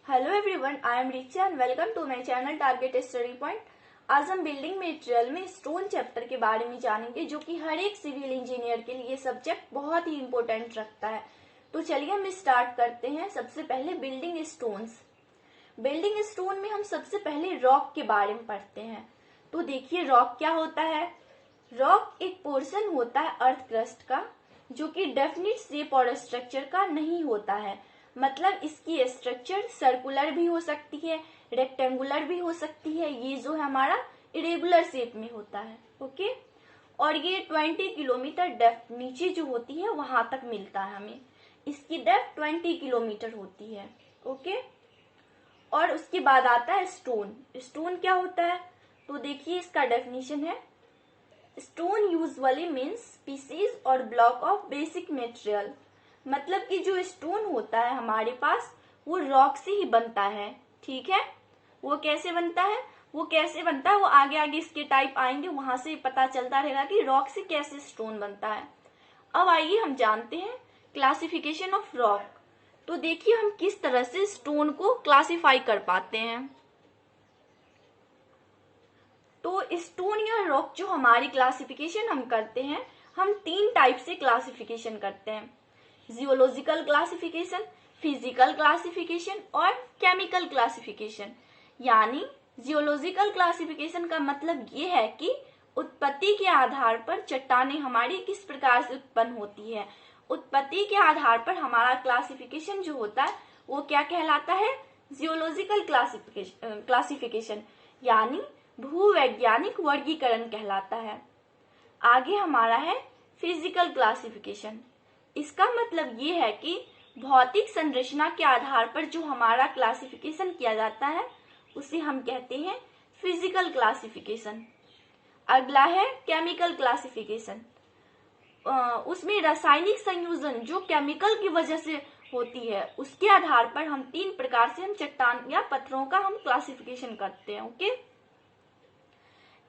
Hello everyone, I am Richa and welcome to my channel target study point. आज हम building material में stone chapter के बारे में जानेंगे, जो कि हर एक सिविल इंजीनियर के लिए सब्जेक्ट बहुत ही इम्पोर्टेंट रखता है। तो चलिए हम स्टार्ट करते हैं। सबसे पहले बिल्डिंग स्टोन्स। बिल्डिंग स्टोन में हम सबसे पहले रॉक के बारे में पढ़ते हैं। तो देखिए रॉक क्या होता है। रॉक एक पोर्शन होता है अर्थ क्रस्ट का, जो कि डेफिनिट शेप और स्ट्रक्चर का नहीं होता है। मतलब इसकी स्ट्रक्चर सर्कुलर भी हो सकती है, रेक्टेंगुलर भी हो सकती है। ये जो है हमारा इरेगुलर शेप में होता है। ओके, और ये 20 किलोमीटर डेप्थ नीचे जो होती है वहां तक मिलता है हमें। इसकी डेप्थ 20 किलोमीटर होती है। ओके, और उसके बाद आता है स्टोन। स्टोन क्या होता है, तो देखिए इसका डेफिनेशन है, स्टोन यूजुअली मीन्स पीसेज और ब्लॉक ऑफ बेसिक मटेरियल। मतलब कि जो स्टोन होता है हमारे पास वो रॉक से ही बनता है। ठीक है, वो कैसे बनता है, वो आगे आगे इसके टाइप आएंगे, वहां से पता चलता रहेगा कि रॉक से कैसे स्टोन बनता है। अब आइए हम जानते हैं क्लासिफिकेशन ऑफ रॉक। तो देखिए हम किस तरह से स्टोन को क्लासिफाई कर पाते हैं। तो स्टोन या रॉक जो हमारी क्लासिफिकेशन हम करते हैं, हम 3 टाइप से क्लासिफिकेशन करते हैं। जियोलॉजिकल क्लासिफिकेशन, फिजिकल क्लासिफिकेशन और केमिकल क्लासिफिकेशन। यानी जियोलॉजिकल क्लासिफिकेशन का मतलब ये है कि उत्पत्ति के आधार पर चट्टानें हमारी किस प्रकार से उत्पन्न होती है। उत्पत्ति के आधार पर हमारा क्लासिफिकेशन जो होता है वो क्या कहलाता है, जियोलॉजिकल क्लासिफिकेशन, यानी भूवैज्ञानिक वर्गीकरण कहलाता है। आगे हमारा है फिजिकल क्लासिफिकेशन। इसका मतलब ये है कि भौतिक संरचना के आधार पर जो हमारा क्लासिफिकेशन किया जाता है उसे हम कहते हैं फिजिकल क्लासिफिकेशन। अगला है केमिकल क्लासिफिकेशन। उसमें रासायनिक संयोजन जो केमिकल की वजह से होती है उसके आधार पर हम 3 प्रकार से हम चट्टान या पत्थरों का हम क्लासिफिकेशन करते हैं। ओके,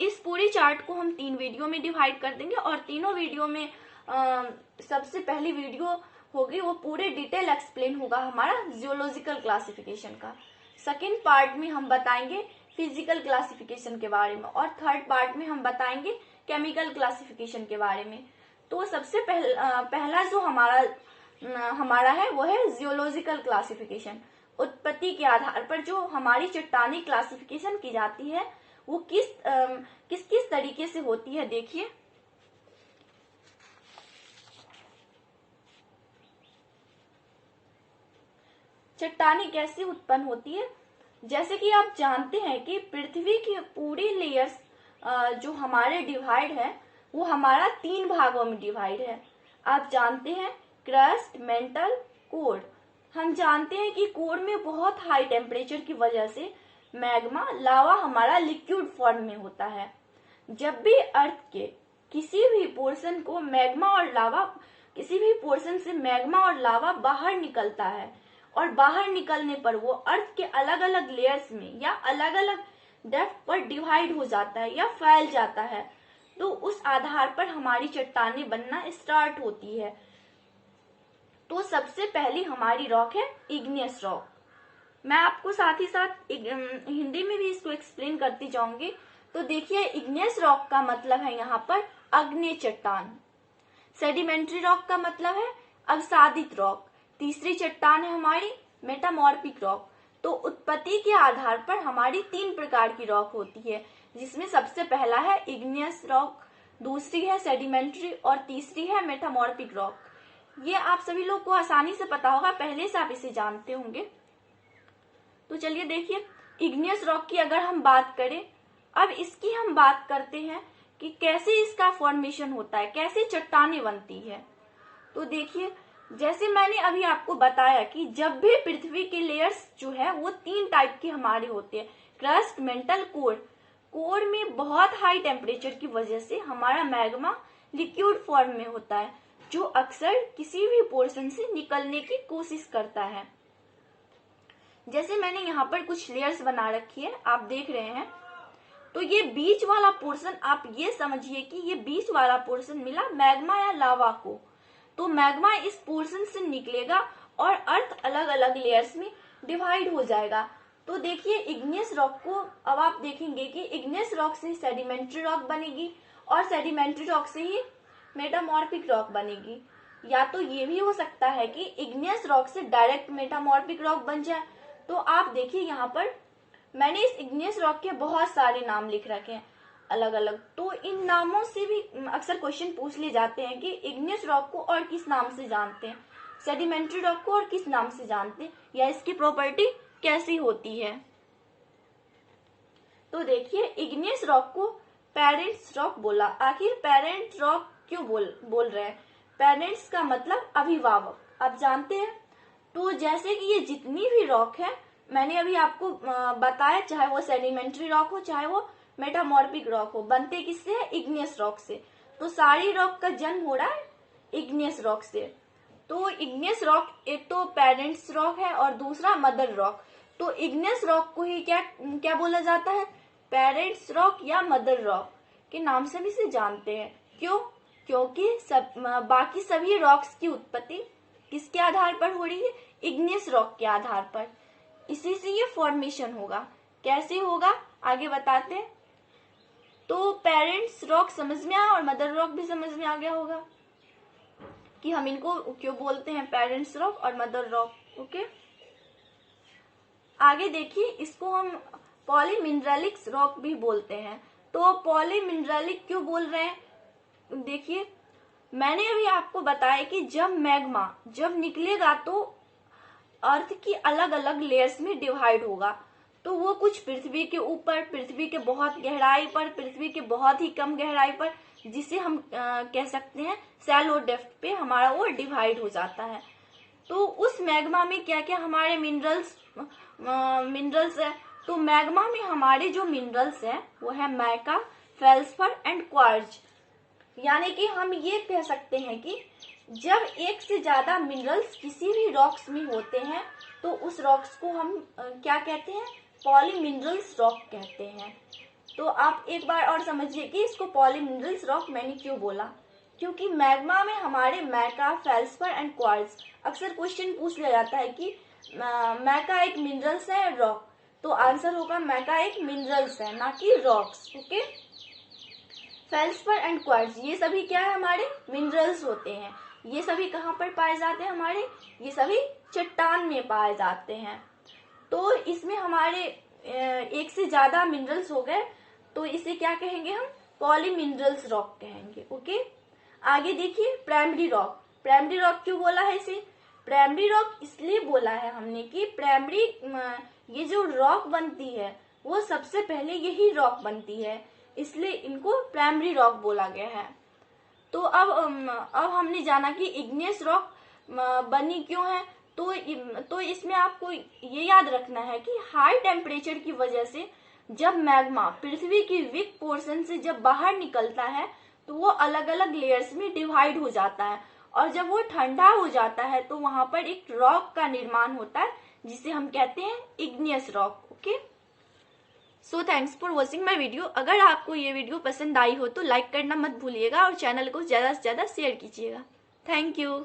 इस पूरी चार्ट को हम 3 वीडियो में डिवाइड कर देंगे और तीनों वीडियो में सबसे पहली वीडियो होगी वो पूरे डिटेल एक्सप्लेन होगा हमारा जियोलॉजिकल क्लासिफिकेशन का। सेकेंड पार्ट में हम बताएंगे फिजिकल क्लासिफिकेशन के बारे में और थर्ड पार्ट में हम बताएंगे केमिकल क्लासिफिकेशन के बारे में। तो सबसे पहला जो हमारा है वो है जियोलॉजिकल क्लासिफिकेशन। उत्पत्ति के आधार पर जो हमारी चट्टानी क्लासिफिकेशन की जाती है वो किस तरीके से होती है। देखिए चट्टानी कैसे उत्पन्न होती है। जैसे कि आप जानते हैं कि पृथ्वी की पूरी लेयर्स जो हमारे डिवाइड है वो हमारा 3 भागों में डिवाइड है। आप जानते हैं क्रस्ट, मेंटल, कोर। हम जानते हैं कि कोर में बहुत हाई टेम्परेचर की वजह से मैग्मा लावा हमारा लिक्विड फॉर्म में होता है। जब भी अर्थ के किसी भी पोर्शन से मैग्मा और लावा बाहर निकलता है और बाहर निकलने पर वो अर्थ के अलग अलग लेयर्स में या अलग अलग डेप्थ पर डिवाइड हो जाता है या फैल जाता है, तो उस आधार पर हमारी चट्टानें बनना स्टार्ट होती है। तो सबसे पहली हमारी रॉक है इग्नियस रॉक। मैं आपको साथ ही साथ हिंदी में भी इसको एक्सप्लेन करती जाऊंगी। तो देखिए इग्नियस रॉक का मतलब है यहाँ पर अग्नि चट्टान। सेडिमेंट्री रॉक का मतलब है अवसादित रॉक। तीसरी चट्टान है हमारी मेटामॉर्फिक रॉक। तो उत्पत्ति के आधार पर हमारी 3 प्रकार की रॉक होती है, जिसमें सबसे पहला है इग्नियस रॉक, दूसरी है सेडिमेंट्री और तीसरी है मेटामॉर्फिक रॉक। ये आप सभी लोग को आसानी से पता होगा, पहले से आप इसे जानते होंगे। तो चलिए देखिए इग्नियस रॉक की अगर हम बात करें, अब इसकी हम बात करते हैं कि कैसे इसका फॉर्मेशन होता है, कैसे चट्टानें बनती है। तो देखिए जैसे मैंने अभी आपको बताया कि जब भी पृथ्वी के लेयर्स जो है वो 3 टाइप के हमारे होते हैं, क्रस्ट, मेंटल, कोर। कोर में बहुत हाई टेम्परेचर की वजह से हमारा मैग्मा लिक्विड फॉर्म में होता है, जो अक्सर किसी भी पोर्शन से निकलने की कोशिश करता है। जैसे मैंने यहाँ पर कुछ लेयर्स बना रखी है, आप देख रहे हैं। तो ये बीच वाला पोर्शन, आप ये समझिए कि ये बीच वाला पोर्शन मिला मैग्मा या लावा को। तो मैग्मा इस पोर्शन से निकलेगा और अर्थ अलग अलग लेयर्स में डिवाइड हो जाएगा। तो देखिए इग्नियस रॉक को अब आप देखेंगे कि इग्नियस रॉक से सेडिमेंट्री रॉक बनेगी और सेडिमेंट्री रॉक से ही मेटामॉर्फिक रॉक बनेगी। या तो ये भी हो सकता है कि इग्नियस रॉक से डायरेक्ट मेटामॉर्फिक रॉक बन जाए। तो आप देखिए यहाँ पर मैंने इस इग्नियस रॉक के बहुत सारे नाम लिख रखे हैं अलग अलग। तो इन नामों से भी अक्सर क्वेश्चन पूछ लिए जाते हैं कि इग्नियस रॉक को और किस नाम से जानते हैं, सेडिमेंट्री रॉक को और किस नाम से जानते हैं, या इसकी प्रॉपर्टी कैसी होती है। तो देखिए इग्नियस रॉक को पेरेंट्स रॉक बोला। आखिर पेरेंट रॉक क्यों बोल रहे हैं? पेरेंट्स का मतलब अभिभावक, आप जानते हैं। तो जैसे कि ये जितनी भी रॉक है मैंने अभी आपको बताया, चाहे वो सेडिमेंट्री रॉक हो चाहे वो मेटामॉर्फिक रॉक हो, बनते किससे है? इग्नियस रॉक से। तो सारी रॉक का जन्म हो रहा है इग्नियस रॉक से। तो इग्नियस रॉक एक तो पेरेंट्स रॉक है और दूसरा मदर रॉक। तो इग्नियस रॉक को ही क्या बोला जाता है? पेरेंट्स रॉक या मदर रॉक के नाम से भी इसे जानते हैं। क्यों? क्योंकि बाकी सभी रॉक्स की उत्पत्ति किसके आधार पर हो रही है? इग्नियस रॉक के आधार पर। इसी से ये फॉर्मेशन होगा। कैसे होगा आगे बताते हैं। तो पेरेंट्स रॉक समझ में आया और मदर रॉक भी समझ में आ गया होगा कि हम इनको क्यों बोलते हैं, पेरेंट्स रॉक और मदर रॉक। ओके, आगे देखिए इसको हम पॉलीमिनरलिक रॉक भी बोलते हैं। तो पॉलीमिनरलिक क्यों बोल रहे हैं? देखिए मैंने अभी आपको बताया कि जब मैग्मा जब निकलेगा तो अर्थ की अलग अलग लेयर्स में डिवाइड होगा। तो वो कुछ पृथ्वी के ऊपर, पृथ्वी के बहुत गहराई पर, पृथ्वी के बहुत ही कम गहराई पर, जिसे हम कह सकते हैं शैलो डेप्थ पे हमारा वो डिवाइड हो जाता है। तो उस मैग्मा में क्या क्या हमारे मिनरल्स है। तो मैग्मा में हमारे जो मिनरल्स है वो है मैका, फेल्सफर एंड क्वार्ज। यानी कि हम ये कह सकते हैं कि जब एक से ज्यादा मिनरल्स किसी भी रॉक्स में होते हैं तो उस रॉक्स को हम क्या कहते हैं? पॉलीमिनरल्स रॉक कहते हैं। तो आप एक बार और समझिए कि इसको पॉलीमिनरल्स रॉक मैंने क्यों बोला। क्योंकि मैग्मा में हमारे मैका, फेल्सफर एंड क्वार्ट्ज। अक्सर क्वेश्चन पूछ लिया जाता है कि मैका एक मिनरल्स है रॉक, तो आंसर होगा मैका एक मिनरल्स है, ना कि रॉक्स। ओके, फेल्सफर एंड क्वार्ट्ज ये सभी क्या है? हमारे मिनरल्स होते हैं। ये सभी कहाँ पर पाए जाते हैं? हमारे ये सभी चट्टान में पाए जाते हैं। तो इसमें हमारे एक से ज्यादा मिनरल्स हो गए तो इसे क्या कहेंगे हम? पॉलीमिनरल्स रॉक कहेंगे। ओके, आगे देखिए प्राइमरी रॉक। प्राइमरी रॉक क्यों बोला है इसे? प्राइमरी रॉक इसलिए बोला है हमने कि प्राइमरी ये जो रॉक बनती है वो सबसे पहले यही रॉक बनती है, इसलिए इनको प्राइमरी रॉक बोला गया है। तो अब हमने जाना कि इग्नियस रॉक बनी क्यों है। तो इसमें आपको ये याद रखना है कि हाई टेम्परेचर की वजह से जब मैग्मा पृथ्वी की वीक पोर्शन से जब बाहर निकलता है तो वो अलग अलग लेयर्स में डिवाइड हो जाता है, और जब वो ठंडा हो जाता है तो वहां पर एक रॉक का निर्माण होता है जिसे हम कहते हैं igneous rock. Okay, so thanks for watching my video. अगर आपको ये वीडियो पसंद आई हो तो लाइक करना मत भूलिएगा और चैनल को ज्यादा से ज्यादा शेयर कीजिएगा। Thank you.